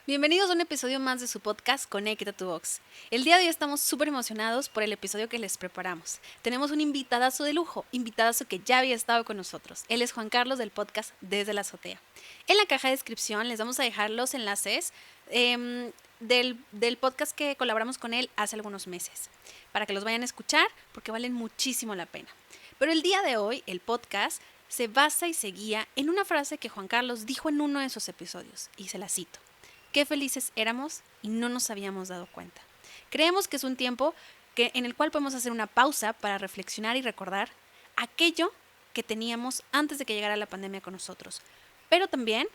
Bienvenidos a un episodio más de su podcast Conecta tu Box. El día de hoy estamos súper emocionados por el episodio que les preparamos. Tenemos un invitadazo de lujo, invitadazo que ya había estado con nosotros. Él es Juan Carlos del podcast Desde la Azotea. En la caja de descripción les vamos a dejar los enlaces del podcast que colaboramos con él hace algunos meses, para que los vayan a escuchar porque valen muchísimo la pena. Pero el día de hoy, el podcast se basa y se guía en una frase que Juan Carlos dijo en uno de esos episodios, y se la cito. Qué felices éramos y no nos habíamos dado cuenta. Creemos que es un tiempo en el cual podemos hacer una pausa para reflexionar y recordar aquello que teníamos antes de que llegara la pandemia con nosotros. Pero también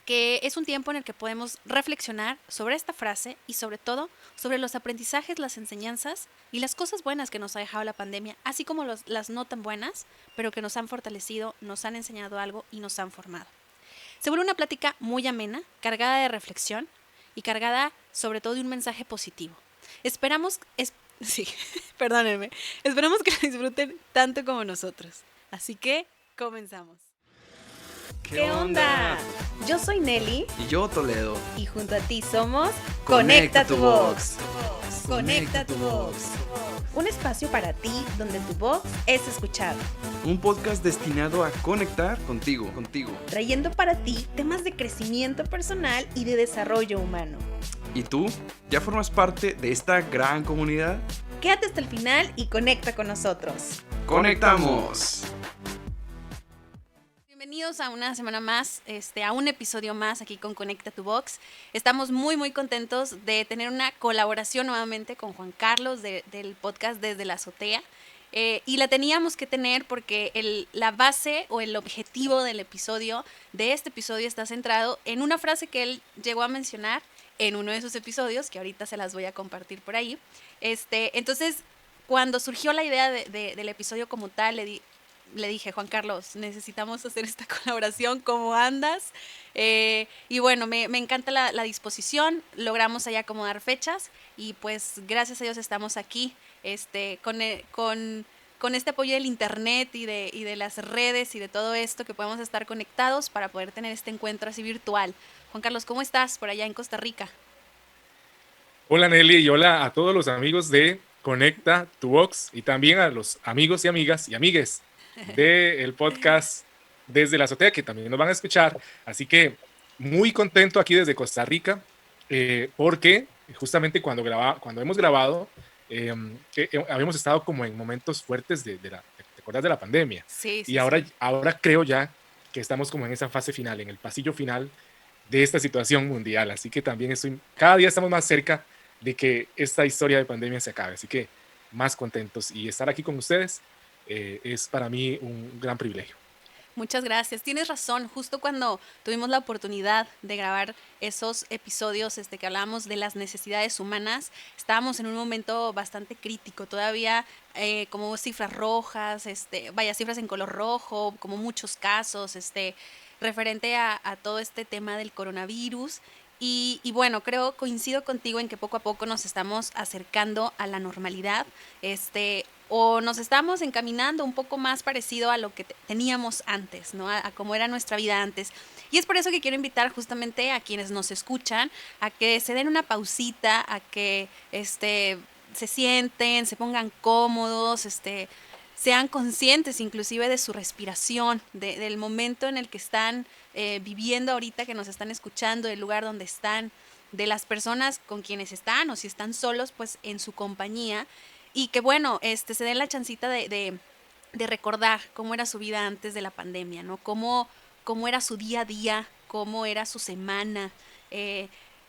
que es un tiempo en el que podemos reflexionar sobre esta frase y sobre todo sobre los aprendizajes, las enseñanzas y las cosas buenas que nos ha dejado la pandemia, así como las no tan buenas, pero que nos han fortalecido, nos han enseñado algo y nos han formado. Se vuelve una plática muy amena, cargada de reflexión y cargada sobre todo de un mensaje positivo. Esperamos que lo disfruten tanto como nosotros. Así que comenzamos. ¿Qué onda? Yo soy Nelly Y yo, Toledo. y junto a ti somos Conecta tu Box. Conecta tu Box. Un espacio para ti donde tu voz es escuchada. Un podcast destinado a conectar contigo. Trayendo para ti temas de crecimiento personal y de desarrollo humano. ¿Y tú? ¿Ya formas parte de esta gran comunidad? Quédate hasta el final y conecta con nosotros. ¡Conectamos! Bienvenidos a una semana más, a un episodio más aquí con Conecta tu Box. Estamos muy contentos de tener una colaboración nuevamente con Juan Carlos del podcast Desde la Azotea. Y la teníamos que tener porque la base o el objetivo de este episodio está centrado en una frase que él llegó a mencionar en uno de sus episodios, que ahorita se las voy a compartir por ahí. Entonces, cuando surgió la idea del episodio como tal, le dije, Juan Carlos, necesitamos hacer esta colaboración, ¿cómo andas? Y bueno, me encanta la disposición, logramos ahí acomodar fechas y pues gracias a Dios estamos aquí con este apoyo del internet y de las redes y de todo esto, que podemos estar conectados para poder tener este encuentro así virtual. Juan Carlos, ¿cómo estás por allá en Costa Rica? Hola Nelly y hola a todos los amigos de Conecta tu Box y también a los amigos y amigas y amigues del podcast Desde la Azotea, que también nos van a escuchar. Así que muy contento aquí desde Costa Rica, porque justamente cuando hemos grabado, habíamos estado como en momentos fuertes ¿te acuerdas de la pandemia? Sí. Y ahora creo ya que estamos como en esa fase final, en el pasillo final de esta situación mundial. Así que también cada día estamos más cerca de que esta historia de pandemia se acabe. Así que más contentos, y estar aquí con ustedes es para mí un gran privilegio. Muchas gracias. Tienes razón. Justo cuando tuvimos la oportunidad de grabar esos episodios que hablábamos de las necesidades humanas, estábamos en un momento bastante crítico. Todavía como cifras rojas, cifras en color rojo, como muchos casos, referente a todo este tema del coronavirus. Y bueno, coincido contigo en que poco a poco nos estamos acercando a la normalidad, o nos estamos encaminando un poco más parecido a lo que teníamos antes, ¿no? A cómo era nuestra vida antes. Y es por eso que quiero invitar justamente a quienes nos escuchan a que se den una pausita, a que se sienten, se pongan cómodos, sean conscientes inclusive de su respiración, del momento en el que están viviendo ahorita, que nos están escuchando, del lugar donde están, de las personas con quienes están, o si están solos, pues en su compañía. Y que bueno, se den la chancita de recordar cómo era su vida antes de la pandemia, ¿no? Cómo era su día a día, cómo era su semana.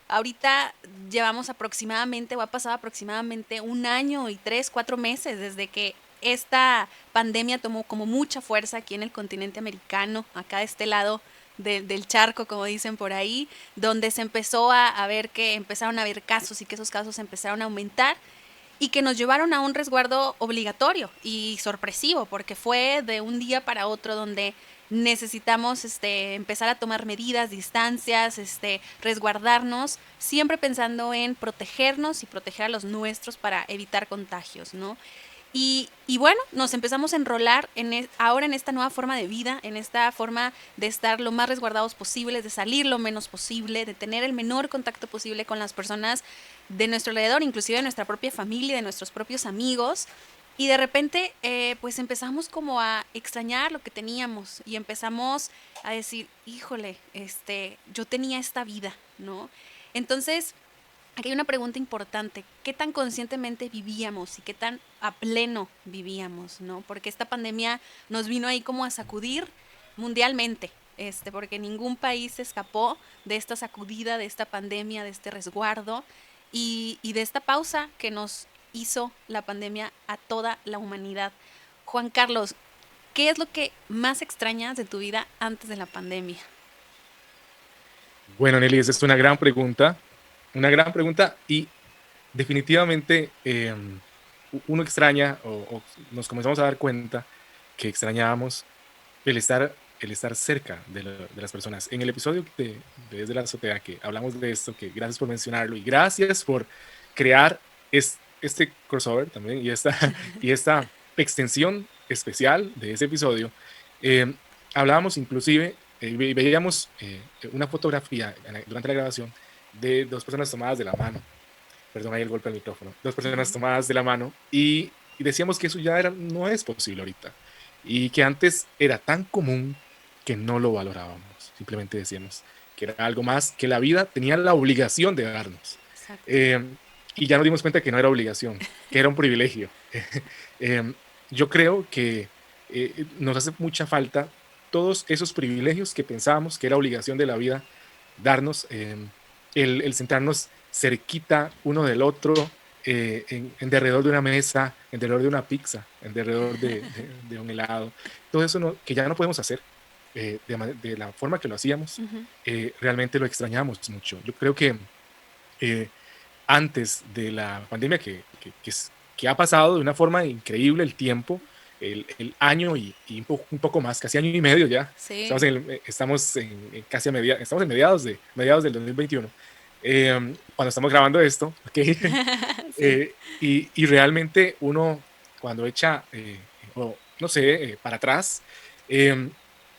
Ahorita llevamos ha pasado aproximadamente 1 año y 3-4 meses desde que esta pandemia tomó como mucha fuerza aquí en el continente americano, acá de este lado del charco, como dicen por ahí, donde se empezó a ver que empezaron a haber casos y que esos casos empezaron a aumentar, y que nos llevaron a un resguardo obligatorio y sorpresivo, porque fue de un día para otro donde necesitamos empezar a tomar medidas, distancias, resguardarnos, siempre pensando en protegernos y proteger a los nuestros para evitar contagios, ¿no? Y bueno, nos empezamos a enrolar ahora en esta nueva forma de vida, en esta forma de estar lo más resguardados posibles, de salir lo menos posible, de tener el menor contacto posible con las personas de nuestro alrededor, inclusive de nuestra propia familia, de nuestros propios amigos. Y de repente, pues empezamos como a extrañar lo que teníamos y empezamos a decir, híjole, yo tenía esta vida, ¿no? Entonces, aquí hay una pregunta importante. ¿Qué tan conscientemente vivíamos y qué tan a pleno vivíamos, ¿no? Porque esta pandemia nos vino ahí como a sacudir mundialmente, porque ningún país se escapó de esta sacudida, de esta pandemia, de este resguardo y de esta pausa que nos hizo la pandemia a toda la humanidad. Juan Carlos, ¿qué es lo que más extrañas de tu vida antes de la pandemia? Bueno, Nelly, esa es una gran pregunta y definitivamente uno extraña o nos comenzamos a dar cuenta que extrañábamos el estar cerca de las personas. En el episodio de Desde la Azotea que hablamos de esto, que gracias por mencionarlo y gracias por crear este crossover también y esta extensión especial de ese episodio, hablábamos inclusive, veíamos una fotografía durante la grabación de dos personas tomadas de la mano. Perdón, ahí el golpe al micrófono. Dos personas tomadas de la mano y decíamos que eso ya no es posible ahorita. Y que antes era tan común que no lo valorábamos. Simplemente decíamos que era algo más que la vida tenía la obligación de darnos. Y ya nos dimos cuenta que no era obligación, que era un privilegio. Yo creo que nos hace mucha falta todos esos privilegios que pensábamos que era obligación de la vida darnos, el sentarnos cerquita uno del otro, en derredor de una mesa, en derredor de una pizza, en derredor de un helado. Todo eso que ya no podemos hacer de la forma que lo hacíamos, realmente lo extrañamos mucho. Yo creo que antes de la pandemia, que ha pasado de una forma increíble el tiempo, el año y un poco más, casi año y medio ya. Sí. Estamos en mediados del 2021. Cuando estamos grabando esto, ¿okay? Sí. Y realmente uno cuando echa, no sé, para atrás,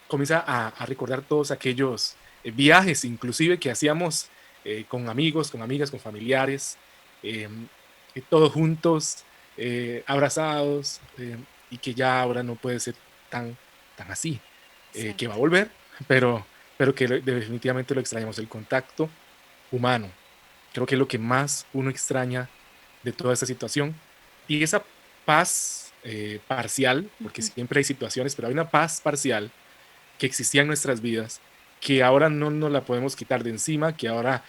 comienza a recordar todos aquellos viajes, inclusive que hacíamos con amigos, con amigas, con familiares, todos juntos, abrazados, y que ya ahora no puede ser tan así, que va a volver, pero que definitivamente lo extrañamos, el contacto humano. Creo que es lo que más uno extraña de toda esta situación. Y esa paz parcial, porque siempre hay situaciones, pero hay una paz parcial que existía en nuestras vidas, que ahora no nos la podemos quitar de encima, que ahora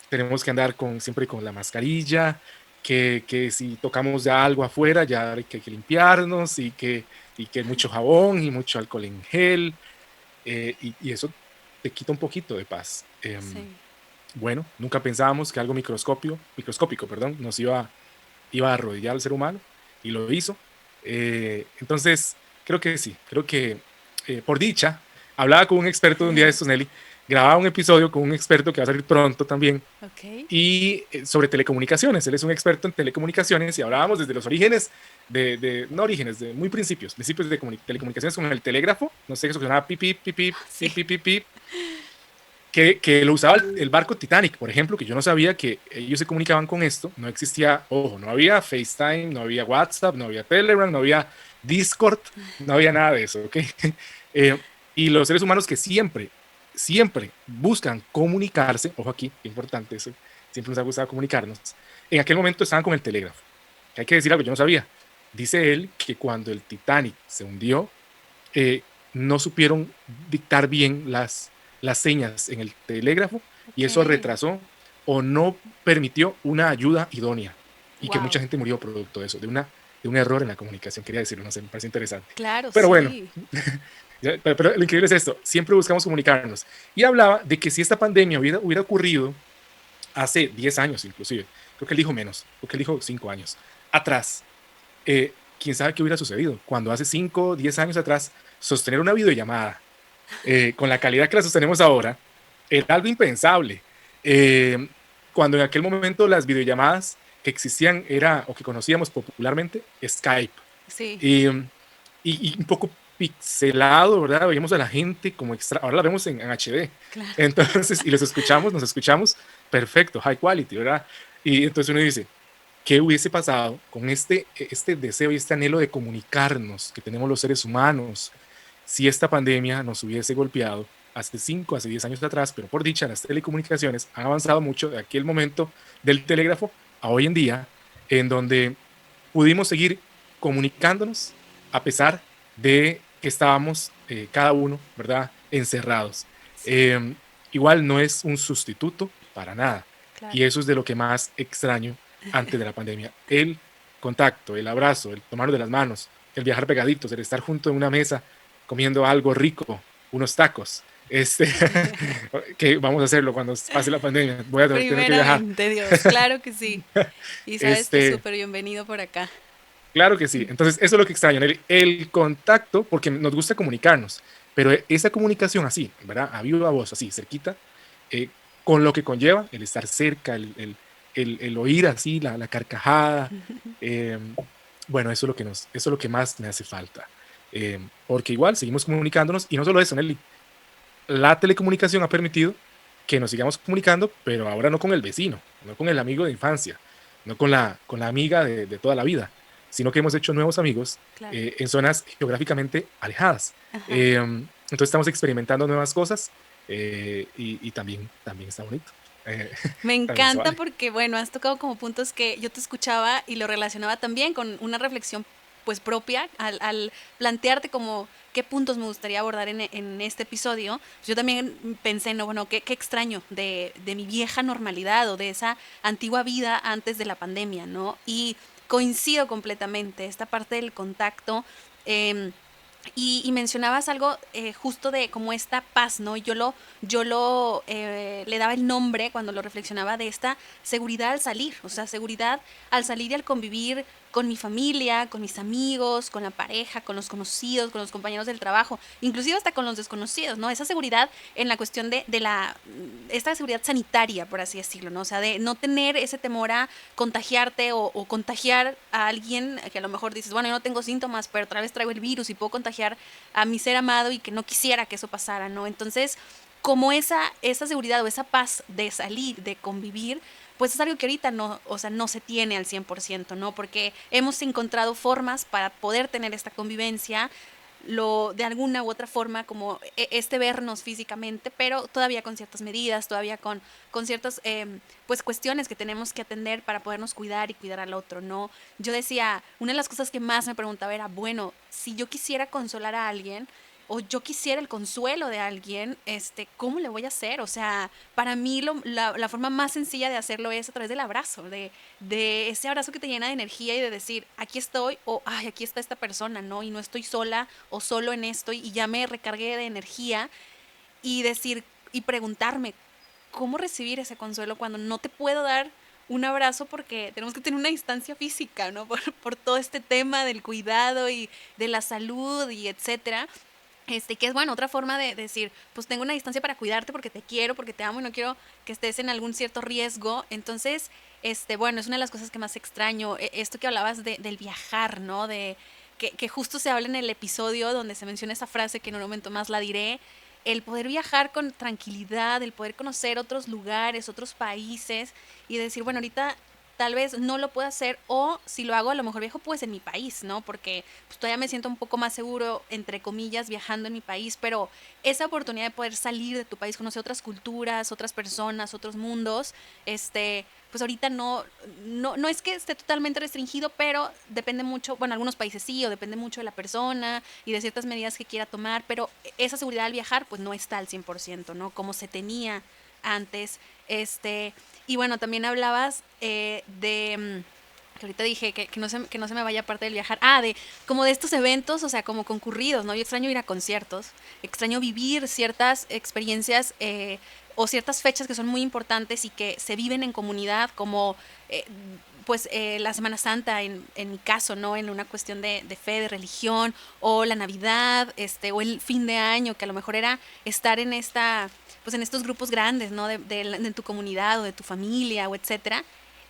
tenemos que andar siempre con la mascarilla, que si tocamos ya algo afuera, ya hay que limpiarnos, y que mucho jabón y mucho alcohol en gel, y eso te quita un poquito de paz. Sí. Bueno, nunca pensábamos que algo microscópico, nos iba a arrodillar al ser humano, y lo hizo. Entonces, creo que por dicha, hablaba con un experto un día de estos, Nelly, grababa un episodio con un experto que va a salir pronto también, y sobre telecomunicaciones. Él es un experto en telecomunicaciones y hablábamos desde los orígenes, de muy principios de telecomunicaciones, con el telégrafo, no sé, eso que sonaba pip, pip, pip, pip, pip, pip, pip, pip, que lo usaba el barco Titanic, por ejemplo, que yo no sabía que ellos se comunicaban con esto. No existía, no había FaceTime, no había WhatsApp, no había Telegram, no había Discord, no había nada de eso, ¿ok? Y los seres humanos que siempre buscan comunicarse, ojo aquí, qué importante eso, siempre nos ha gustado comunicarnos, en aquel momento estaban con el telégrafo. Hay que decir algo, yo no sabía. Dice él que cuando el Titanic se hundió, no supieron dictar bien las señas en el telégrafo, y eso retrasó o no permitió una ayuda idónea, y que mucha gente murió producto de eso, de un error en la comunicación. Quería decirlo, no sé, me parece interesante. Claro, pero sí. Bueno, pero lo increíble es esto, siempre buscamos comunicarnos, y hablaba de que si esta pandemia hubiera ocurrido hace 10 años inclusive, creo que él dijo menos, creo que él dijo 5 años atrás, quién sabe qué hubiera sucedido, cuando hace 5, 10 años atrás sostener una videollamada con la calidad que la sostenemos ahora era algo impensable. Cuando en aquel momento las videollamadas que existían era, o que conocíamos popularmente, Skype. Sí, Y, y un poco pixelado, ¿verdad? Veíamos a la gente como extra, ahora la vemos en HD. claro. Entonces, y los escuchamos, nos escuchamos, perfecto, high quality, ¿verdad? Y entonces uno dice, ¿qué hubiese pasado con este deseo y este anhelo de comunicarnos que tenemos los seres humanos si esta pandemia nos hubiese golpeado hace 5, hace 10 años atrás? Pero por dicha, las telecomunicaciones han avanzado mucho de aquel momento del telégrafo a hoy en día, en donde pudimos seguir comunicándonos a pesar de que estábamos cada uno, ¿verdad?, encerrados. Sí, Eh, Igual no es un sustituto para nada. claro. Y eso es de lo que más extraño antes de la pandemia. El contacto, el abrazo, el tomarnos de las manos, el viajar pegaditos, el estar junto en una mesa comiendo algo rico, unos tacos. Que vamos a hacerlo cuando pase la pandemia. Voy a tener que viajar. Primeramente, Dios, claro que sí. Y sabes que Este, súper bienvenido por acá. Claro que sí. Entonces, eso es lo que extraño, el contacto, porque nos gusta comunicarnos, pero esa comunicación así, ¿verdad? A viva voz, así, cerquita, eh, con lo que conlleva el estar cerca, el oír así, la carcajada. eh, bueno, eso es lo que más me hace falta. Porque igual seguimos comunicándonos, y no solo eso, Nelly, la telecomunicación ha permitido que nos sigamos comunicando, pero ahora no con el vecino, no con el amigo de infancia, no con la amiga de toda la vida, sino que hemos hecho nuevos amigos Claro. en zonas geográficamente alejadas. Ajá. Entonces estamos experimentando nuevas cosas, y también está bonito. Eh, Me También se encanta vale. porque, bueno, has tocado como puntos que yo te escuchaba y lo relacionaba también con una reflexión pues propia al plantearte como qué puntos me gustaría abordar en este episodio. Pues yo también pensé, no, bueno, qué extraño de mi vieja normalidad o de esa antigua vida antes de la pandemia, ¿no? Y coincido completamente, esta parte del contacto. em, y mencionabas algo justo de como esta paz, ¿no? Le daba el nombre cuando lo reflexionaba de esta seguridad al salir, o sea, seguridad al salir y al convivir con mi familia, con mis amigos, con la pareja, con los conocidos, con los compañeros del trabajo, inclusive hasta con los desconocidos, ¿no? Esa seguridad en la cuestión esta seguridad sanitaria, por así decirlo, ¿no? O sea, de no tener ese temor a contagiarte o contagiar a alguien que a lo mejor dices, bueno, yo no tengo síntomas, pero otra vez traigo el virus y puedo contagiar a mi ser amado y que no quisiera que eso pasara, ¿no? Entonces, como esa seguridad o esa paz de salir, de convivir, pues es algo que ahorita no, o sea, no se tiene al 100%, ¿no? Porque hemos encontrado formas para poder tener esta convivencia, de alguna u otra forma, como este vernos físicamente, pero todavía con ciertas medidas, todavía con ciertas pues cuestiones que tenemos que atender para podernos cuidar y cuidar al otro, ¿no? Yo decía, una de las cosas que más me preguntaba era, bueno, si yo quisiera consolar a alguien, o yo quisiera el consuelo de alguien, ¿cómo le voy a hacer? O sea, para mí la forma más sencilla de hacerlo es a través del abrazo, de ese abrazo que te llena de energía y de decir, aquí estoy, o ay, aquí está esta persona, ¿no? Y no estoy sola o solo en esto y ya me recargué de energía y decir y preguntarme, ¿cómo recibir ese consuelo cuando no te puedo dar un abrazo porque tenemos que tener una distancia física, ¿no? Por todo este tema del cuidado y de la salud y etcétera. Que es bueno, otra forma de decir, pues tengo una distancia para cuidarte porque te quiero, porque te amo y no quiero que estés en algún cierto riesgo. Entonces, bueno, es una de las cosas que más extraño. Esto que hablabas del viajar, ¿no? Que justo se habla en el episodio donde se menciona esa frase que en un momento más la diré. El poder viajar con tranquilidad, el poder conocer otros lugares, otros países y decir, bueno, ahorita tal vez no lo pueda hacer o si lo hago a lo mejor viajo pues en mi país, ¿no? Porque pues todavía me siento un poco más seguro, entre comillas, viajando en mi país, pero esa oportunidad de poder salir de tu país, conocer otras culturas, otras personas, otros mundos, pues ahorita no es que esté totalmente restringido, pero depende mucho, bueno, algunos países sí, o depende mucho de la persona y de ciertas medidas que quiera tomar, pero esa seguridad al viajar pues no está al 100%, ¿no? Como se tenía antes, y bueno, también hablabas que ahorita dije que no se me vaya parte del viajar. Como de estos eventos, o sea, como concurridos, ¿no? Yo extraño ir a conciertos, extraño vivir ciertas experiencias o ciertas fechas que son muy importantes y que se viven en comunidad, como pues la Semana Santa en mi caso, ¿no? En una cuestión de fe, de religión, o la Navidad, o el fin de año, que a lo mejor era estar pues en estos grupos grandes, ¿no? De tu comunidad o de tu familia o etcétera.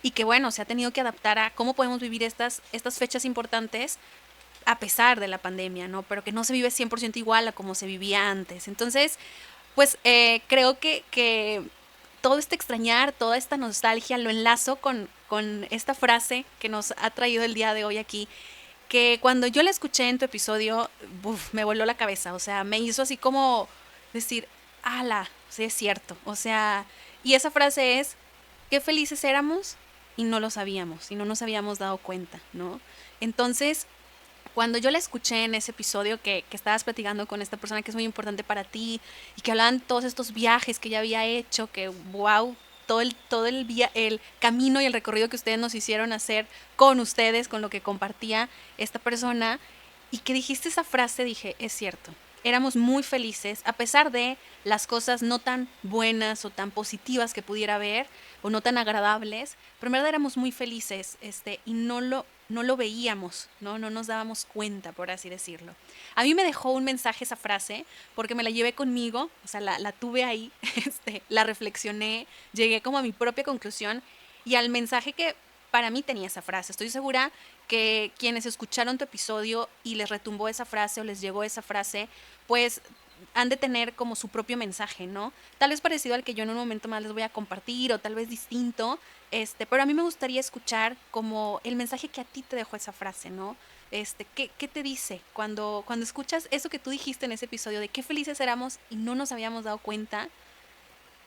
y que bueno, se ha tenido que adaptar a cómo podemos vivir estas fechas importantes a pesar de la pandemia, ¿no? Pero que no se vive 100% igual a como se vivía antes. Entonces, pues creo que todo este extrañar, toda esta nostalgia lo enlazo con esta frase que nos ha traído el día de hoy aquí, que cuando yo la escuché en tu episodio, uf, me voló la cabeza, o sea, me hizo así como decir, ala, sí es cierto, o sea, y esa frase es, qué felices éramos y no lo sabíamos, y no nos habíamos dado cuenta, ¿no? Entonces, cuando yo la escuché en ese episodio que estabas platicando con esta persona que es muy importante para ti y que hablaban todos estos viajes que ya había hecho, que wow, el camino y el recorrido que ustedes nos hicieron hacer con ustedes, con lo que compartía esta persona, y que dijiste esa frase, dije, es cierto. Éramos muy felices, a pesar de las cosas no tan buenas o tan positivas que pudiera haber, o no tan agradables, pero en verdad éramos muy felices, y no lo veíamos, ¿no? No nos dábamos cuenta, por así decirlo. A mí me dejó un mensaje esa frase, porque me la llevé conmigo, o sea, la tuve ahí, la reflexioné, llegué como a mi propia conclusión y al mensaje que para mí tenía esa frase. Estoy segura que quienes escucharon tu episodio y les retumbó esa frase o les llegó esa frase, pues han de tener como su propio mensaje, ¿no? Tal vez parecido al que yo en un momento más les voy a compartir o tal vez distinto, pero a mí me gustaría escuchar como el mensaje que a ti te dejó esa frase, ¿no? ¿Qué te dice cuando escuchas eso que tú dijiste en ese episodio de qué felices éramos y no nos habíamos dado cuenta?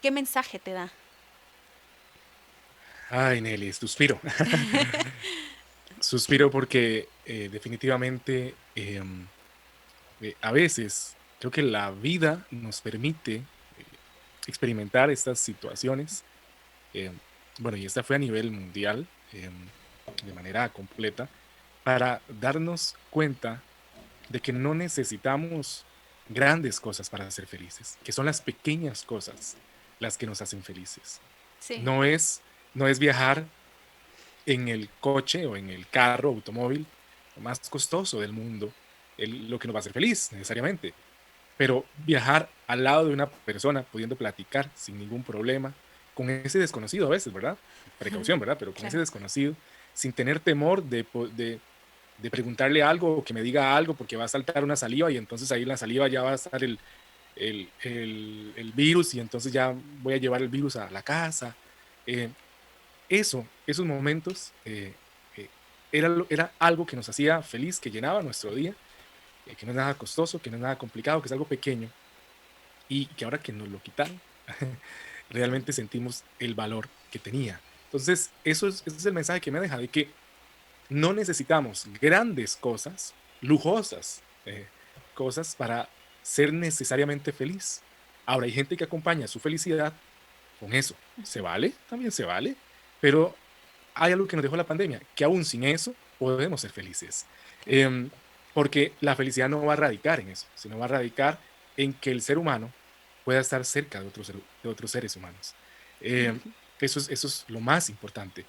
¿Qué mensaje te da? Ay, Nelly, suspiro. Suspiro porque definitivamente a veces creo que la vida nos permite experimentar estas situaciones. eh, bueno, y esta fue a nivel mundial, de manera completa, para darnos cuenta de que no necesitamos grandes cosas para ser felices, que son las pequeñas cosas las que nos hacen felices. Sí, No es, no es viajar en el coche o en el carro, automóvil más costoso del mundo, lo que nos va a hacer feliz necesariamente, pero viajar al lado de una persona, pudiendo platicar sin ningún problema, con ese desconocido a veces, ¿verdad? Precaución, ¿verdad? Pero con ese claro. desconocido, sin tener temor de preguntarle algo o que me diga algo porque va a saltar una saliva y entonces ahí en la saliva ya va a estar el virus y entonces ya voy a llevar el virus a la casa. Eh, esos momentos era algo que nos hacía feliz, que llenaba nuestro día, que no es nada costoso, que no es nada complicado, que es algo pequeño y que ahora que nos lo quitaron, realmente sentimos el valor que tenía. Entonces, ese es el mensaje que me deja de que no necesitamos grandes cosas, lujosas cosas para ser necesariamente feliz. Ahora, hay gente que acompaña su felicidad con eso. ¿Se vale? También se vale. Pero hay algo que nos dejó la pandemia, que aún sin eso podemos ser felices. Claro. Eh, Porque la felicidad no va a radicar en eso, sino va a radicar en que el ser humano pueda estar cerca de otros seres humanos. Eh, eso es lo más importante.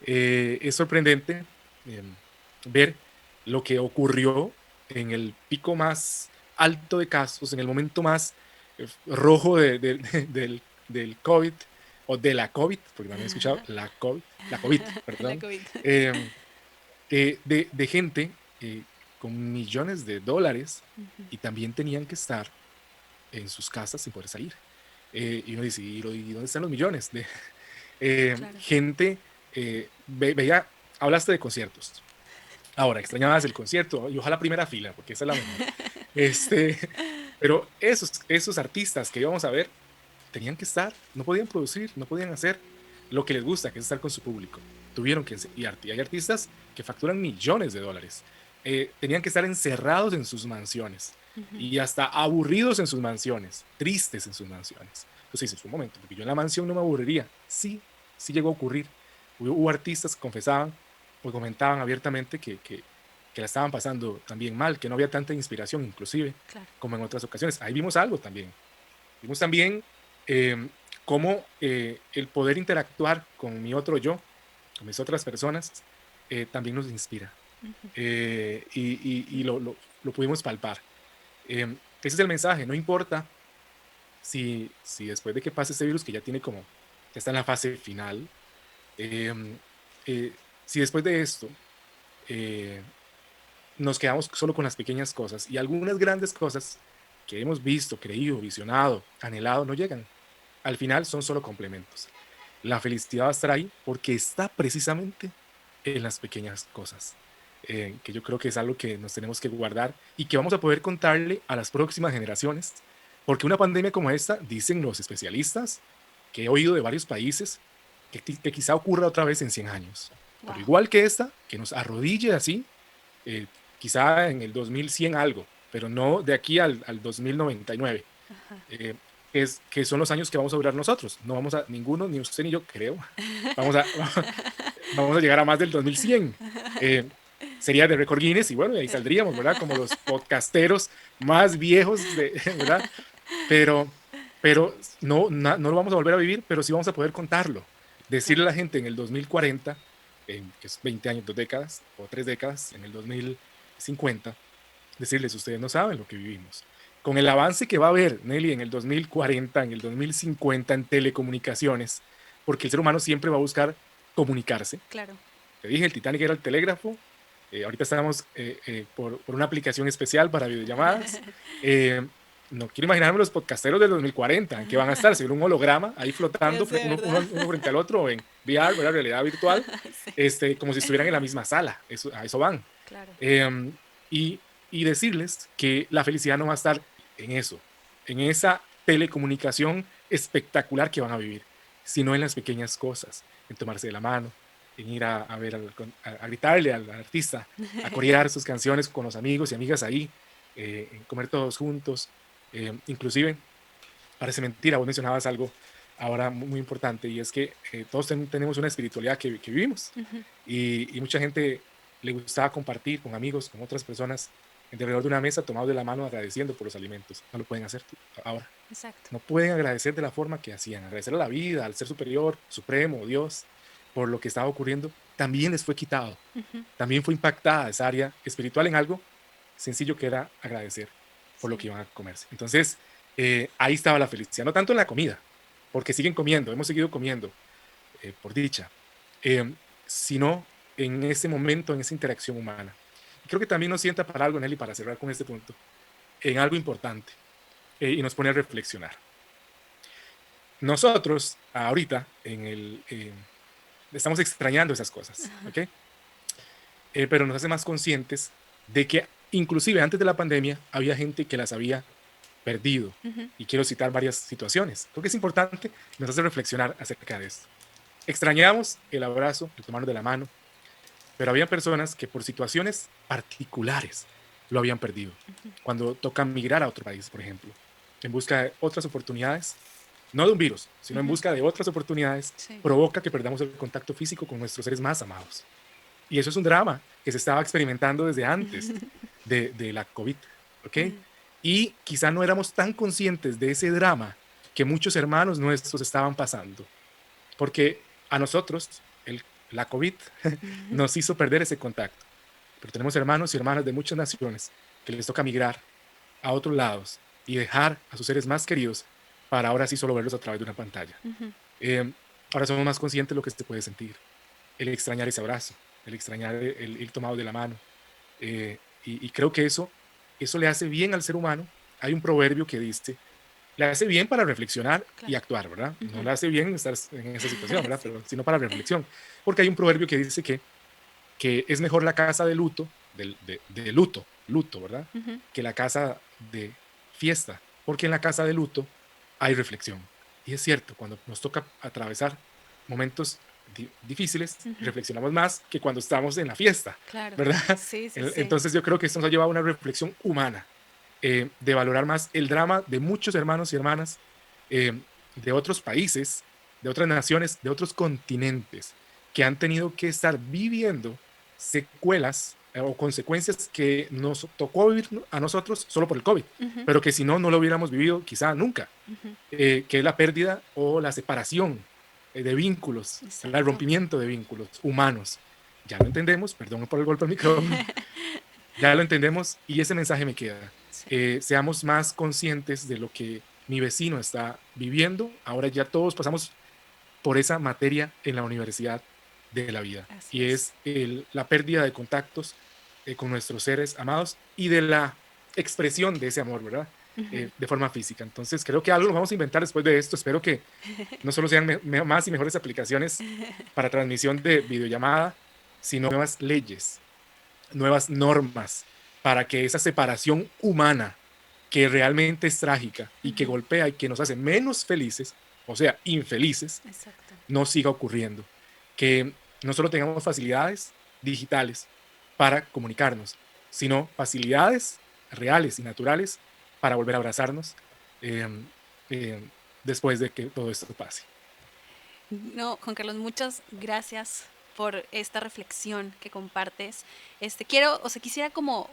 Es sorprendente eh, ver lo que ocurrió en el pico más alto de casos, en el momento más rojo del COVID o de la COVID, porque también he escuchado la COVID, La perdón, COVID. eh, de gente con millones de dólares y también tenían que estar en sus casas sin poder salir. Y uno dice, ¿y dónde están los millones? Claro. Gente, veía, hablaste de conciertos. Ahora, extrañabas el concierto y ojalá primera fila, porque esa es la mejor. Este, pero esos artistas que íbamos a ver tenían que estar, no podían producir, no podían hacer lo que les gusta, que es estar con su público. Tuvieron que, y hay artistas que facturan millones de dólares. Tenían que estar encerrados en sus mansiones y hasta aburridos en sus mansiones, tristes en sus mansiones. Entonces dices, un momento, porque yo en la mansión no me aburriría. Sí, sí llegó a ocurrir. Hubo artistas que confesaban o comentaban abiertamente que la estaban pasando también mal, que no había tanta inspiración inclusive Claro. como en otras ocasiones. Ahí vimos algo también. Vimos también eh, cómo el poder interactuar con mi otro yo, con mis otras personas, también nos inspira. Lo pudimos palpar. Ese es el mensaje, no importa si después de que pase este virus, que ya tiene como, ya está en la fase final, si después de esto eh, nos quedamos solo con las pequeñas cosas y algunas grandes cosas que hemos visto, creído, visionado, anhelado, no llegan. Al final son solo complementos. La felicidad va a estar ahí porque está precisamente en las pequeñas cosas, que yo creo que es algo que nos tenemos que guardar y que vamos a poder contarle a las próximas generaciones, porque una pandemia como esta, dicen los especialistas, que he oído de varios países, que quizá ocurra otra vez en 100 años. Pero Wow. igual que esta, que nos arrodille así, eh, quizá en el 2100 algo, pero no de aquí al 2099, eh, que son los años que vamos a durar nosotros. No vamos a, ninguno, ni usted ni yo creo, vamos a, vamos a llegar a más del 2100. Eh, Sería de récord Guinness y bueno, ahí saldríamos, ¿verdad? Como los podcasteros más viejos, ¿verdad? Pero, pero no lo vamos a volver a vivir, pero sí vamos a poder contarlo. Decirle a la gente en el 2040, que es 20 años, 2 décadas o 3 décadas, en el 2050, decirles, ustedes no saben lo que vivimos. Con el avance que va a haber, Nelly, en el 2040, en el 2050, en telecomunicaciones, porque el ser humano siempre va a buscar comunicarse. Claro. Te dije, el Titanic era el telégrafo. Ahorita estamos por una aplicación especial para videollamadas. No quiero imaginarme los podcasteros del 2040, en qué van a estar, según un holograma ahí flotando Sé, uno frente al otro en VR, ¿verdad? Realidad virtual, sí. como si estuvieran en la misma sala. A eso van. Claro. Y, y decirles que la felicidad no va a estar en eso, en esa telecomunicación espectacular que van a vivir, sino en las pequeñas cosas, en tomarse de la mano, en ir a ver, a gritarle al artista, a corear sus canciones con los amigos y amigas ahí, en comer todos juntos. Inclusive, parece mentira, vos mencionabas algo ahora muy importante y es que todos tenemos una espiritualidad que vivimos y mucha gente le gustaba compartir con amigos, con otras personas alrededor de una mesa tomados de la mano agradeciendo por los alimentos. No lo pueden hacer ahora. Exacto. No pueden agradecer de la forma que hacían, agradecer a la vida, al ser superior, supremo, Dios, por lo que estaba ocurriendo. También les fue quitado, también fue impactada esa área espiritual en algo sencillo que era agradecer por lo que Sí. iban a comerse. Entonces, ahí estaba la felicidad, no tanto en la comida, porque siguen comiendo, hemos seguido comiendo, por dicha, eh, sino en ese momento, en esa interacción humana. Y creo que también nos sienta para algo, Nelly, para cerrar con este punto, en algo importante, y nos pone a reflexionar. Nosotros, ahorita, estamos extrañando esas cosas, ¿ok? Pero nos hace más conscientes de que inclusive antes de la pandemia había gente que las había perdido. Y quiero citar varias situaciones. Creo que es importante, nos hace reflexionar acerca de esto. Extrañamos el abrazo, el tomarnos de la mano, pero había personas que por situaciones particulares lo habían perdido. Cuando toca migrar a otro país, por ejemplo, en busca de otras oportunidades, no de un virus, sino en busca de otras oportunidades, Sí. provoca que perdamos el contacto físico con nuestros seres más amados. Y eso es un drama que se estaba experimentando desde antes de la COVID, ¿ok? Y quizá no éramos tan conscientes de ese drama que muchos hermanos nuestros estaban pasando, porque a nosotros la COVID nos hizo perder ese contacto. Pero tenemos hermanos y hermanas de muchas naciones que les toca migrar a otros lados y dejar a sus seres más queridos para ahora sí solo verlos a través de una pantalla. Ahora somos más conscientes de lo que se puede sentir, el extrañar ese abrazo, el extrañar el ir tomado de la mano. Y creo que eso le hace bien al ser humano. Hay un proverbio que dice, le hace bien para reflexionar y actuar, ¿verdad? No le hace bien estar en esa situación, ¿verdad? Sí. Pero sino para reflexión. Porque hay un proverbio que dice que es mejor la casa de luto, de luto, ¿verdad? Que la casa de fiesta. Porque en la casa de luto hay reflexión. Y es cierto, cuando nos toca atravesar momentos difíciles, reflexionamos más que cuando estamos en la fiesta, Claro. ¿verdad? Sí, sí, sí. Entonces yo creo que esto nos ha llevado a una reflexión humana, de valorar más el drama de muchos hermanos y hermanas, de otros países, de otras naciones, de otros continentes, que han tenido que estar viviendo secuelas o consecuencias que nos tocó vivir a nosotros solo por el COVID, pero que si no, no lo hubiéramos vivido quizá nunca, que es la pérdida o la separación de vínculos, el rompimiento de vínculos humanos. Ya lo entendemos, perdón por el golpe al micrófono, ya lo entendemos y ese mensaje me queda. Sí. Seamos más conscientes de lo que mi vecino está viviendo. Ahora ya todos pasamos por esa materia en la universidad de la vida, Así y es. es la pérdida de contactos con nuestros seres amados y de la expresión de ese amor, ¿verdad? Ujú. De forma física. Entonces creo que algo lo vamos a inventar después de esto. Espero que no solo sean más y mejores aplicaciones para transmisión de videollamada, sino nuevas leyes, nuevas normas para que esa separación humana que realmente es trágica y que Ujú. golpea y que nos hace menos felices, o sea, infelices, Exacto. no siga ocurriendo. Que no solo tengamos facilidades digitales para comunicarnos, sino facilidades reales y naturales para volver a abrazarnos eh, eh, después de que todo esto pase. No, Juan Carlos, muchas gracias por esta reflexión que compartes. Quisiera como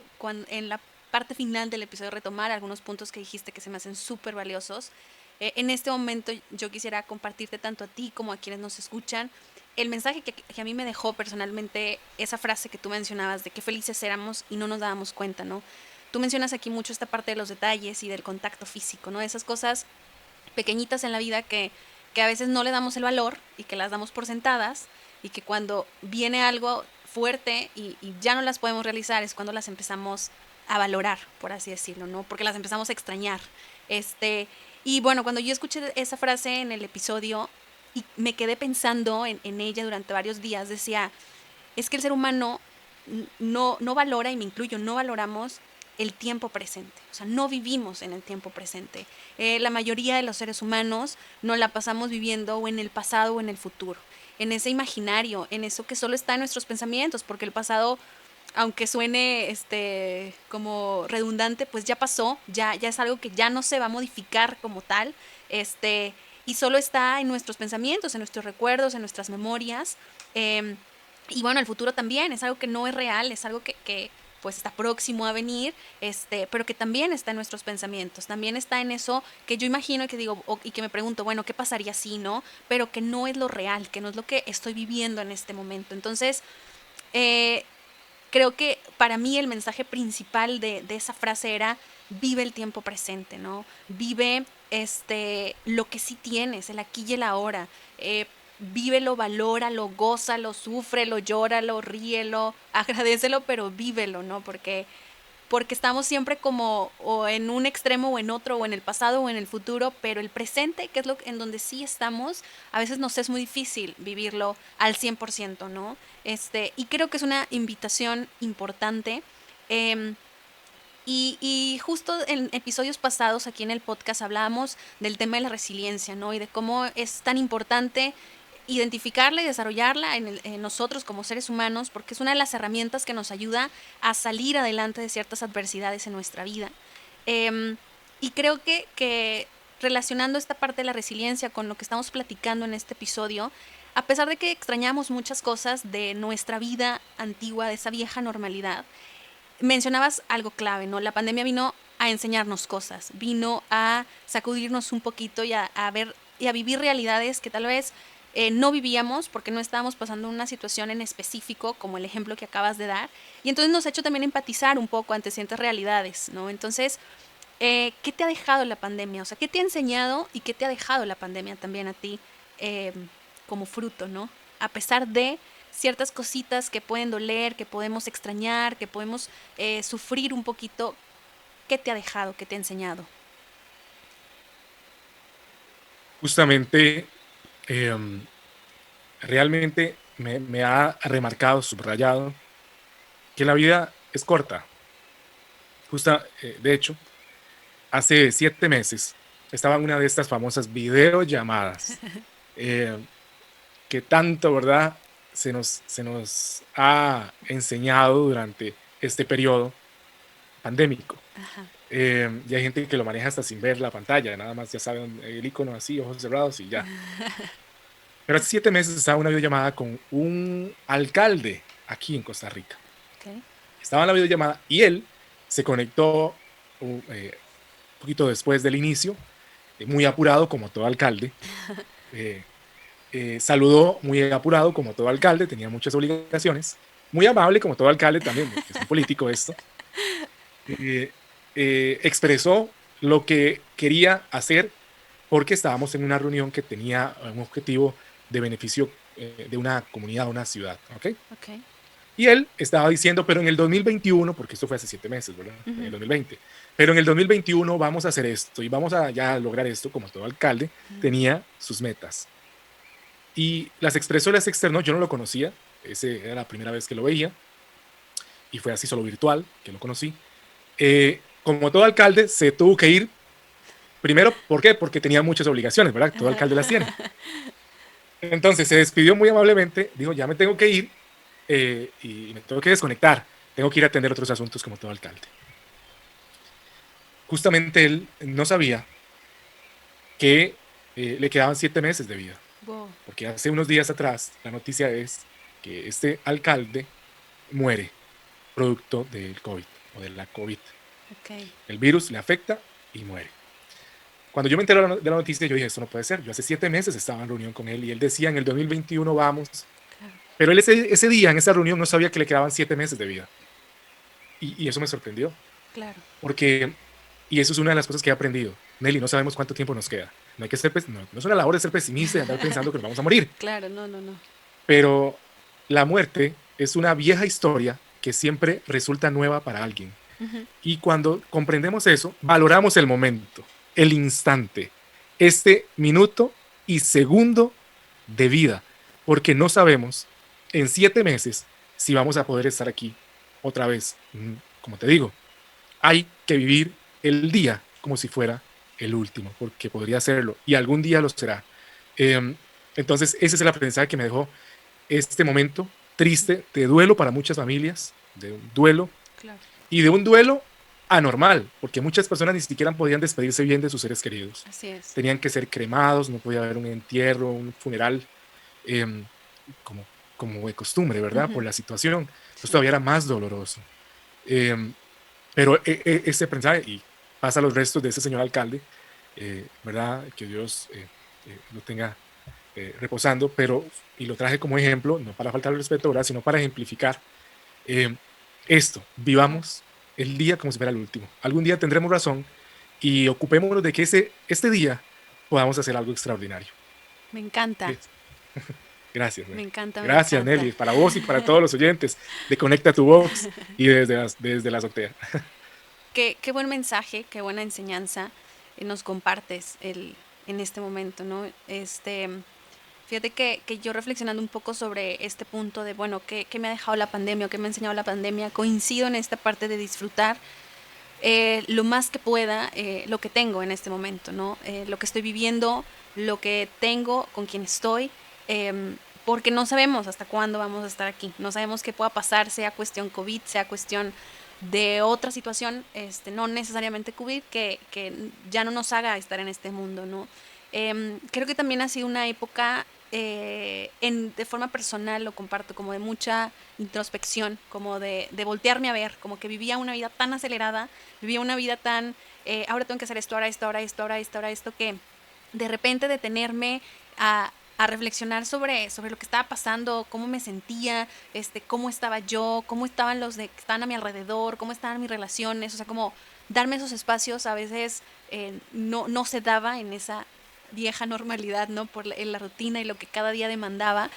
en la parte final del episodio retomar algunos puntos que dijiste que se me hacen súper valiosos. En este momento yo quisiera compartirte tanto a ti como a quienes nos escuchan el mensaje que a mí me dejó personalmente esa frase que tú mencionabas de qué felices éramos y no nos dábamos cuenta, ¿no? Tú mencionas aquí mucho esta parte de los detalles y del contacto físico, ¿no? Esas cosas pequeñitas en la vida que a veces no le damos el valor y que las damos por sentadas y que cuando viene algo fuerte y ya no las podemos realizar es cuando las empezamos a valorar, por así decirlo, ¿no? Porque las empezamos a extrañar. Y bueno, cuando yo escuché esa frase en el episodio y me quedé pensando en ella durante varios días, decía, es que el ser humano no valora, y me incluyo, no valoramos el tiempo presente. O sea, no vivimos en el tiempo presente. La mayoría de los seres humanos no la pasamos viviendo o en el pasado o en el futuro, en ese imaginario, en eso que solo está en nuestros pensamientos, porque el pasado, aunque suene como redundante, pues ya pasó, ya es algo que ya no se va a modificar como tal, y solo está en nuestros pensamientos, en nuestros recuerdos, en nuestras memorias. Eh, y bueno, el futuro también es algo que no es real, es algo que pues está próximo a venir, pero que también está en nuestros pensamientos, también está en eso que yo imagino y que digo, y que me pregunto, bueno, ¿qué pasaría si no? Pero que no es lo real, que no es lo que estoy viviendo en este momento. Entonces, eh, creo que para mí el mensaje principal de esa frase era, vive el tiempo presente, ¿no? Vive lo que sí tienes, el aquí y el ahora. Vívelo, valóralo, gózalo, sufrelo, llóralo, ríelo, agradécelo, pero vívelo, ¿no? Porque estamos siempre como o en un extremo o en otro, o en el pasado o en el futuro, pero el presente, que es en donde sí estamos, a veces nos es muy difícil vivirlo al 100%, ¿no? Y creo que es una invitación importante. Eh, y justo en episodios pasados aquí en el podcast hablábamos del tema de la resiliencia, ¿no? Y de cómo es tan importante identificarla y desarrollarla en nosotros como seres humanos, porque es una de las herramientas que nos ayuda a salir adelante de ciertas adversidades en nuestra vida. Eh, y creo que relacionando esta parte de la resiliencia con lo que estamos platicando en este episodio, a pesar de que extrañamos muchas cosas de nuestra vida antigua, de esa vieja normalidad, mencionabas algo clave, ¿no? La pandemia vino a enseñarnos cosas, vino a sacudirnos un poquito a ver y a vivir realidades que tal vez no vivíamos porque no estábamos pasando una situación en específico, como el ejemplo que acabas de dar, y entonces nos ha hecho también empatizar un poco ante ciertas realidades, ¿no? Entonces, ¿qué te ha dejado la pandemia? O sea, ¿qué te ha enseñado y qué te ha dejado la pandemia también a ti eh, como fruto, ¿no? A pesar de ciertas cositas que pueden doler, que podemos extrañar, que podemos sufrir un poquito, ¿qué te ha dejado, qué te ha enseñado? Justamente, eh, realmente me ha remarcado, subrayado, que la vida es corta. De hecho, hace 7 meses estaba en una de estas famosas videollamadas eh, que tanto, ¿verdad? Se nos ha enseñado durante este periodo pandémico. Ajá. Y hay gente que lo maneja hasta sin ver la pantalla, nada más ya saben el icono así, ojos cerrados y ya. Pero hace 7 meses estaba en una videollamada con un alcalde aquí en Costa Rica. Okay. Estaba en la videollamada y él se conectó un poquito después del inicio, muy apurado como todo alcalde. Eh, Saludó muy apurado como todo alcalde, tenía muchas obligaciones. Muy amable como todo alcalde también, porque es un político esto. Eh, Expresó lo que quería hacer porque estábamos en una reunión que tenía un objetivo de beneficio de una comunidad, una ciudad, ¿ok? Ok. Y él estaba diciendo, pero en el 2021, porque esto fue hace 7 meses, ¿verdad? En el 2020, pero en el 2021 vamos a hacer esto y vamos a ya lograr esto, como todo alcalde, tenía sus metas. Y las expresó y las externó, yo no lo conocía, ese era la primera vez que lo veía, y fue así solo virtual, que lo conocí. Como todo alcalde, se tuvo que ir, primero, ¿por qué? Porque tenía muchas obligaciones, ¿verdad? Todo alcalde las tiene. Entonces se despidió muy amablemente, dijo, ya me tengo que ir y me tengo que desconectar, tengo que ir a atender otros asuntos como todo alcalde. Justamente él no sabía que le quedaban 7 meses de vida, Wow. porque hace unos días atrás la noticia es que este alcalde muere producto del COVID o de la COVID. Ok. El virus le afecta y muere. Cuando yo me enteré de la noticia, yo dije, esto no puede ser. Yo hace 7 meses estaba en reunión con él y él decía, en el 2021 vamos. Claro. Pero él ese día, en esa reunión, no sabía que le quedaban 7 meses de vida. Y eso me sorprendió. Claro. Porque, y eso es una de las cosas que he aprendido. Nelly, no sabemos cuánto tiempo nos queda. No hay que ser, no es una labor de ser pesimista y andar pensando que nos vamos a morir. Claro, no, no, no. Pero la muerte es una vieja historia que siempre resulta nueva para alguien. Y cuando comprendemos eso, valoramos el momento, el instante, este minuto y segundo de vida, porque no sabemos en 7 meses si vamos a poder estar aquí otra vez. Como te digo, hay que vivir el día como si fuera el último, porque podría serlo y algún día lo será. Entonces, ese es el aprendizaje que me dejó este momento triste de duelo para muchas familias, de un duelo Claro. y de un duelo anormal, porque muchas personas ni siquiera podían despedirse bien de sus seres queridos. Así es. Tenían que ser cremados, no podía haber un entierro, un funeral, eh, como, como de costumbre, ¿verdad? Por la situación. Entonces Sí. todavía era más doloroso. Eh, pero ese aprendizaje, y pasa los restos de ese señor alcalde, ¿verdad? Que Dios lo tenga reposando, pero, y lo traje como ejemplo, no para faltar el respeto, ¿verdad? Sino para ejemplificar esto, vivamos el día como si fuera el último. Algún día tendremos razón y ocupémonos de que este día podamos hacer algo extraordinario. Me encanta. Gracias, Me Nelly. encanta, me Gracias, encanta. Nelly, para vos y para todos los oyentes de Conecta tu Vox y desde la azotea. Qué buen mensaje, qué buena enseñanza nos compartes en este momento, ¿no? Fíjate que yo reflexionando un poco sobre este punto de, bueno, ¿qué me ha dejado la pandemia o qué me ha enseñado la pandemia? Coincido en esta parte de disfrutar lo más que pueda lo que tengo en este momento, ¿no? Lo que estoy viviendo, lo que tengo, con quien estoy, porque no sabemos hasta cuándo vamos a estar aquí, no sabemos qué pueda pasar, sea cuestión COVID, sea cuestión de otra situación, no necesariamente COVID, que ya no nos haga estar en este mundo, ¿no? Creo que también ha sido una época, de forma personal lo comparto, como de mucha introspección, como de voltearme a ver, como que vivía una vida tan acelerada, vivía una vida tan, ahora tengo que hacer esto, ahora esto, ahora esto, ahora esto, ahora esto, que de repente detenerme a reflexionar sobre lo que estaba pasando, cómo me sentía, cómo estaba yo, cómo estaban los que estaban a mi alrededor, cómo estaban mis relaciones, o sea, como darme esos espacios a veces no se daba en esa vieja normalidad, ¿no? Por la rutina y lo que cada día demandaba.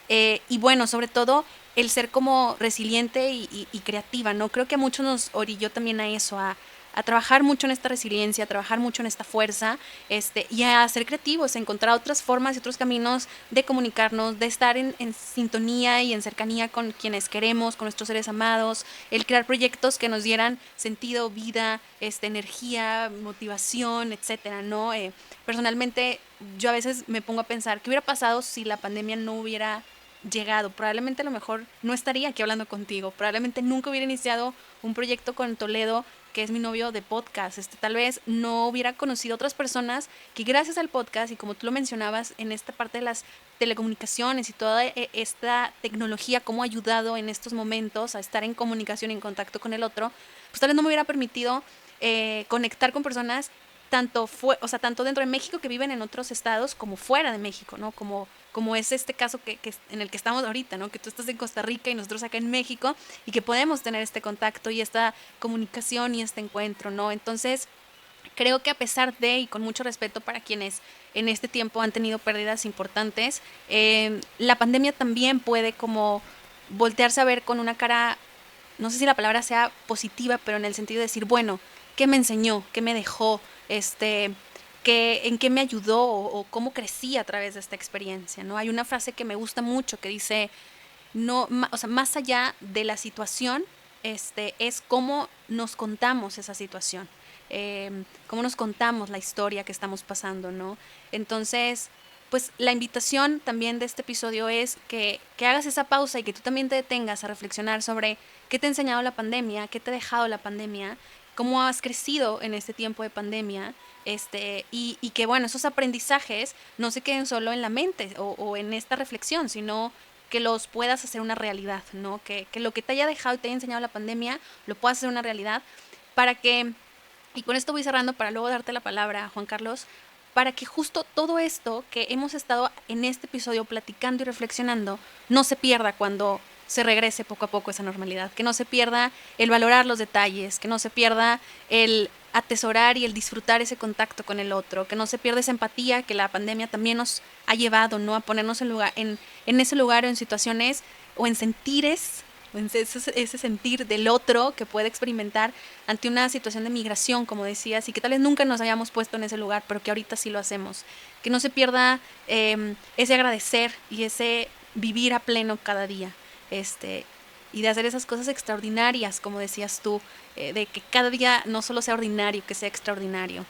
Y bueno, sobre todo el ser como resiliente y creativa, ¿no? Creo que a muchos nos orilló también a eso, a trabajar mucho en esta resiliencia, a trabajar mucho en esta fuerza, y a ser creativos, a encontrar otras formas y otros caminos de comunicarnos, de estar en sintonía y en cercanía con quienes queremos, con nuestros seres amados, el crear proyectos que nos dieran sentido, vida, energía, motivación, etcétera, ¿no? Personalmente, yo a veces me pongo a pensar, ¿qué hubiera pasado si la pandemia no hubiera llegado? Probablemente a lo mejor no estaría aquí hablando contigo, probablemente nunca hubiera iniciado un proyecto con Toledo, que es mi novio de podcast. Tal vez no hubiera conocido otras personas que gracias al podcast y como tú lo mencionabas en esta parte de las telecomunicaciones y toda esta tecnología, cómo ha ayudado en estos momentos a estar en comunicación y en contacto con el otro, pues tal vez no me hubiera permitido conectar con personas tanto dentro de México que viven en otros estados como fuera de México, ¿no? Como es este caso que en el que estamos ahorita, ¿no? Que tú estás en Costa Rica y nosotros acá en México y que podemos tener este contacto y esta comunicación y este encuentro, ¿no? Entonces, Creo que a pesar de, y con mucho respeto para quienes en este tiempo han tenido pérdidas importantes, la pandemia también puede como voltearse a ver con una cara, no sé si la palabra sea positiva, pero en el sentido de decir, bueno, ¿qué me enseñó? ¿Qué me dejó? ¿En qué me ayudó? O cómo crecí a través de esta experiencia, ¿no? Hay una frase que me gusta mucho que dice, no, o sea, más allá de la situación, es cómo nos contamos esa situación, cómo nos contamos la historia que estamos pasando, ¿no? Entonces, pues la invitación también de este episodio es que hagas esa pausa y que tú también te detengas a reflexionar sobre qué te ha enseñado la pandemia, qué te ha dejado la pandemia, cómo has crecido en este tiempo de pandemia, y que bueno, esos aprendizajes no se queden solo en la mente o en esta reflexión, sino que los puedas hacer una realidad, ¿no? Que lo que te haya dejado y te haya enseñado la pandemia lo puedas hacer una realidad para que, y con esto voy cerrando para luego darte la palabra, Juan Carlos, para que justo todo esto que hemos estado en este episodio platicando y reflexionando no se pierda cuando se regrese poco a poco esa normalidad, que no se pierda el valorar los detalles, que no se pierda el atesorar y el disfrutar ese contacto con el otro, que no se pierda esa empatía que la pandemia también nos ha llevado, ¿no? A ponernos en ese lugar o en situaciones o en sentires, ese sentir del otro que puede experimentar ante una situación de migración, como decías, y que tal vez nunca nos hayamos puesto en ese lugar, pero que ahorita sí lo hacemos. Que no se pierda ese agradecer y ese vivir a pleno cada día. Y de hacer esas cosas extraordinarias, como decías tú, de que cada día no solo sea ordinario, que sea extraordinario,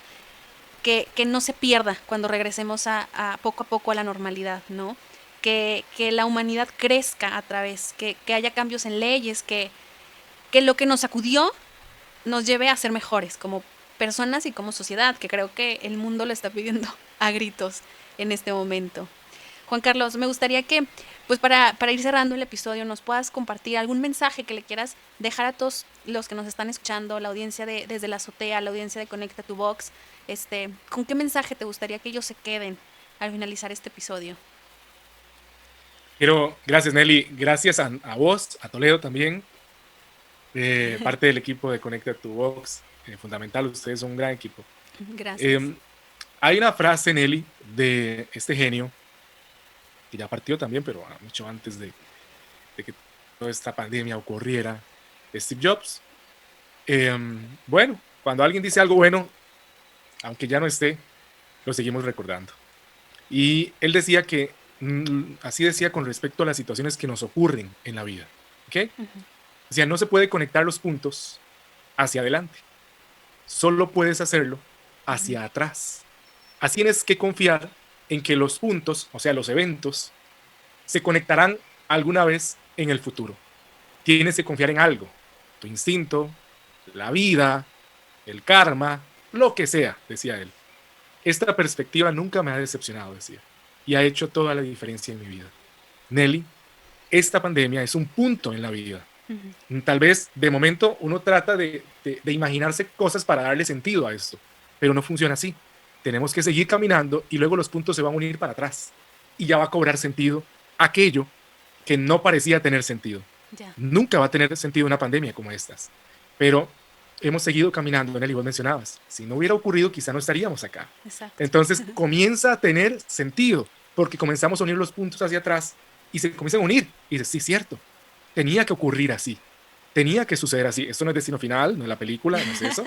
que no se pierda cuando regresemos a poco a la normalidad, ¿no? Que la humanidad crezca a través, que haya cambios en leyes, que lo que nos sacudió nos lleve a ser mejores como personas y como sociedad, que creo que el mundo lo está pidiendo a gritos en este momento. Juan Carlos, me gustaría que, pues para ir cerrando el episodio, nos puedas compartir algún mensaje que le quieras dejar a todos los que nos están escuchando, la audiencia desde la azotea, la audiencia de Conecta tu Box. ¿Con qué mensaje te gustaría que ellos se queden al finalizar este episodio? Gracias Nelly, gracias a vos, a Toledo también, parte del equipo de Conecta tu Box, fundamental, ustedes son un gran equipo. Gracias. Hay una frase, Nelly, de este genio, que ya partió también, pero mucho antes de que toda esta pandemia ocurriera, Steve Jobs. Bueno, cuando alguien dice algo bueno, aunque ya no esté, lo seguimos recordando. Y él decía que, así decía con respecto a las situaciones que nos ocurren en la vida. ¿Okay? Uh-huh. O sea, no se puede conectar los puntos hacia adelante. Solo puedes hacerlo hacia atrás. Así tienes que confiar en que los puntos, o sea, los eventos, se conectarán alguna vez en el futuro. Tienes que confiar en algo, tu instinto, la vida, el karma, lo que sea, decía él. Esta perspectiva nunca me ha decepcionado, decía, y ha hecho toda la diferencia en mi vida. Nelly, esta pandemia es un punto en la vida. Uh-huh. Tal vez, de momento, uno trata de imaginarse cosas para darle sentido a esto, pero no funciona así. Tenemos que seguir caminando y luego los puntos se van a unir para atrás y ya va a cobrar sentido aquello que no parecía tener sentido. Yeah. Nunca va a tener sentido una pandemia como estas, pero hemos seguido caminando, Nelly, vos mencionabas, si no hubiera ocurrido quizá no estaríamos acá. Exacto. Entonces comienza a tener sentido porque comenzamos a unir los puntos hacia atrás y se comienzan a unir y dices, sí, cierto, tenía que ocurrir así, tenía que suceder así. Esto no es Destino Final, no es la película, no es eso.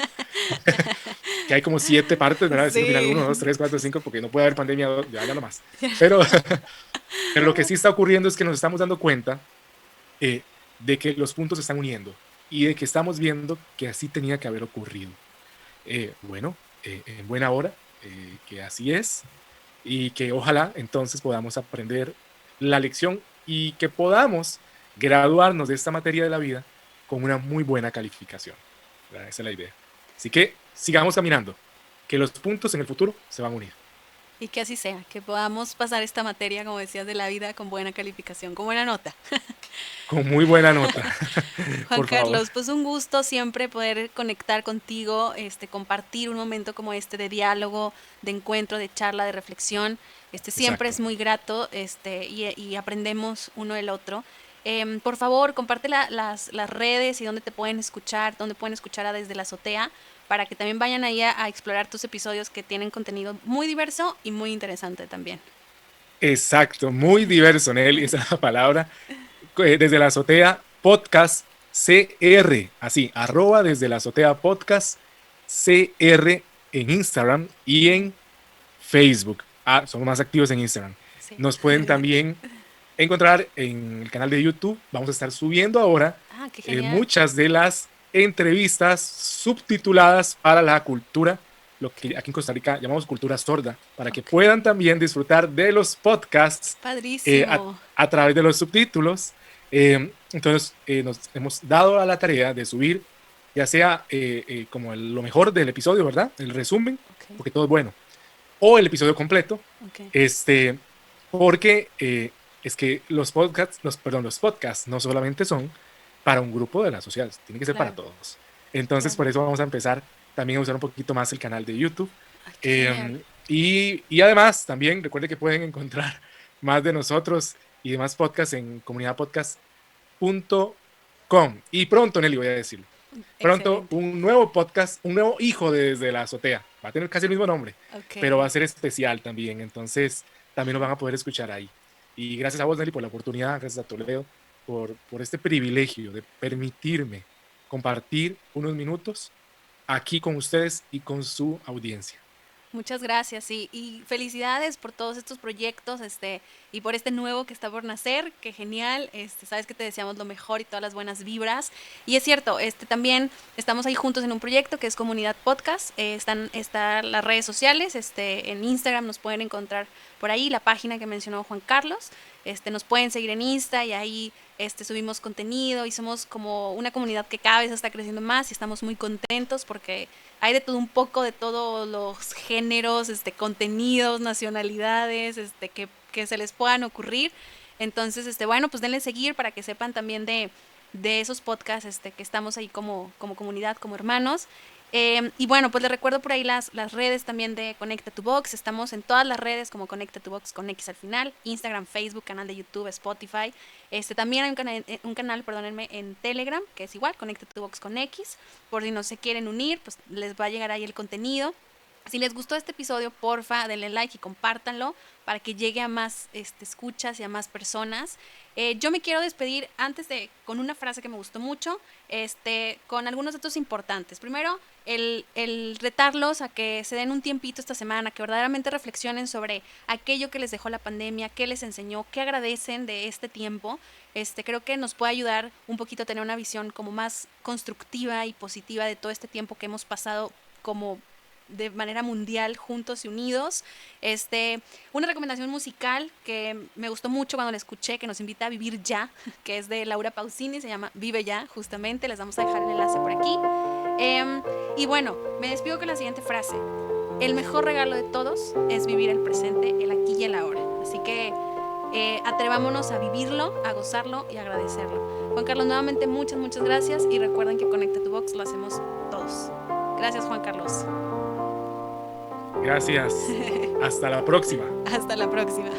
Que hay como 7 partes, ¿verdad? Destino Final 1, 2, 3, 4, 5, porque no puede haber pandemia, ya no más. Pero lo que sí está ocurriendo es que nos estamos dando cuenta de que los puntos se están uniendo y de que estamos viendo que así tenía que haber ocurrido. Bueno, en buena hora, que así es, y que ojalá entonces podamos aprender la lección y que podamos graduarnos de esta materia de la vida con una muy buena calificación. ¿Verdad? Esa es la idea. Así que sigamos caminando, que los puntos en el futuro se van a unir. Y que así sea, que podamos pasar esta materia, como decías, de la vida con buena calificación, con buena nota. Con muy buena nota. Juan Carlos, pues un gusto siempre poder conectar contigo, compartir un momento como este de diálogo, de encuentro, de charla, de reflexión. Siempre es muy grato y aprendemos uno del otro. Por favor, comparte las redes y dónde te pueden escuchar, dónde pueden escuchar a Desde la Azotea, para que también vayan ahí a explorar tus episodios que tienen contenido muy diverso y muy interesante también. Exacto, muy diverso, Nelly, esa es la palabra. Desde la azotea podcast CR, así, arroba desde la azotea podcast CR en Instagram y en Facebook. Somos más activos en Instagram. Sí. Nos pueden también encontrar en el canal de YouTube. Vamos a estar subiendo ahora Qué genial. muchas de las entrevistas subtituladas para la cultura, lo que aquí en Costa Rica llamamos cultura sorda, para que puedan también disfrutar de los podcasts a través de los subtítulos. Entonces nos hemos dado a la tarea de subir ya sea como lo mejor del episodio, ¿verdad? El resumen, porque todo es bueno, o el episodio completo, porque es que los podcasts no solamente son para un grupo de la sociedad, tiene que ser para todos. Entonces por eso vamos a empezar también a usar un poquito más el canal de YouTube. Y además también recuerde que pueden encontrar más de nosotros y demás podcasts en comunidadpodcast.com. Y pronto, Nelly, voy a decirlo. Pronto un nuevo podcast, un nuevo hijo de Desde la Azotea. Va a tener casi el mismo nombre, pero va a ser especial también. Entonces también lo van a poder escuchar ahí. Y gracias a vos, Nelly, por la oportunidad. Gracias a Toledo por este privilegio de permitirme compartir unos minutos aquí con ustedes y con su audiencia. Muchas gracias y felicidades por todos estos proyectos y por este nuevo que está por nacer, que genial, sabes que te deseamos lo mejor y todas las buenas vibras. Y es cierto, también estamos ahí juntos en un proyecto que es Comunidad Podcast, están las redes sociales, en Instagram nos pueden encontrar por ahí, la página que mencionó Juan Carlos, nos pueden seguir en Insta y ahí subimos contenido y somos como una comunidad que cada vez está creciendo más y estamos muy contentos porque hay de todo un poco, de todos los géneros, contenidos, nacionalidades, que se les puedan ocurrir. Entonces, bueno, pues denle seguir para que sepan también de esos podcasts que estamos ahí como comunidad, como hermanos. Y bueno, pues les recuerdo por ahí las redes también de Conecta tu Box. Estamos en todas las redes como Conecta tu Box con X al final. Instagram, Facebook, canal de YouTube, Spotify. También hay un canal, perdónenme, en Telegram, que es igual, Conecta tu Box con X. Por si no se quieren unir, pues les va a llegar ahí el contenido. Si les gustó este episodio, porfa, denle like y compártanlo para que llegue a más escuchas y a más personas. Yo me quiero despedir con una frase que me gustó mucho, con algunos datos importantes. Primero, el retarlos a que se den un tiempito esta semana, que verdaderamente reflexionen sobre aquello que les dejó la pandemia, qué les enseñó, qué agradecen de este tiempo. Creo que nos puede ayudar un poquito a tener una visión como más constructiva y positiva de todo este tiempo que hemos pasado como de manera mundial, juntos y unidos. Una recomendación musical que me gustó mucho cuando la escuché, que nos invita a vivir ya, que es de Laura Pausini, se llama Vive Ya, justamente, les vamos a dejar el enlace por aquí. Y bueno, me despido con la siguiente frase: el mejor regalo de todos es vivir el presente, el aquí y el ahora. Así que atrevámonos a vivirlo, a gozarlo y a agradecerlo. Juan Carlos, nuevamente muchas gracias y recuerden que Conecta tu Box lo hacemos todos. Gracias, Juan Carlos. Gracias. Hasta la próxima. Hasta la próxima.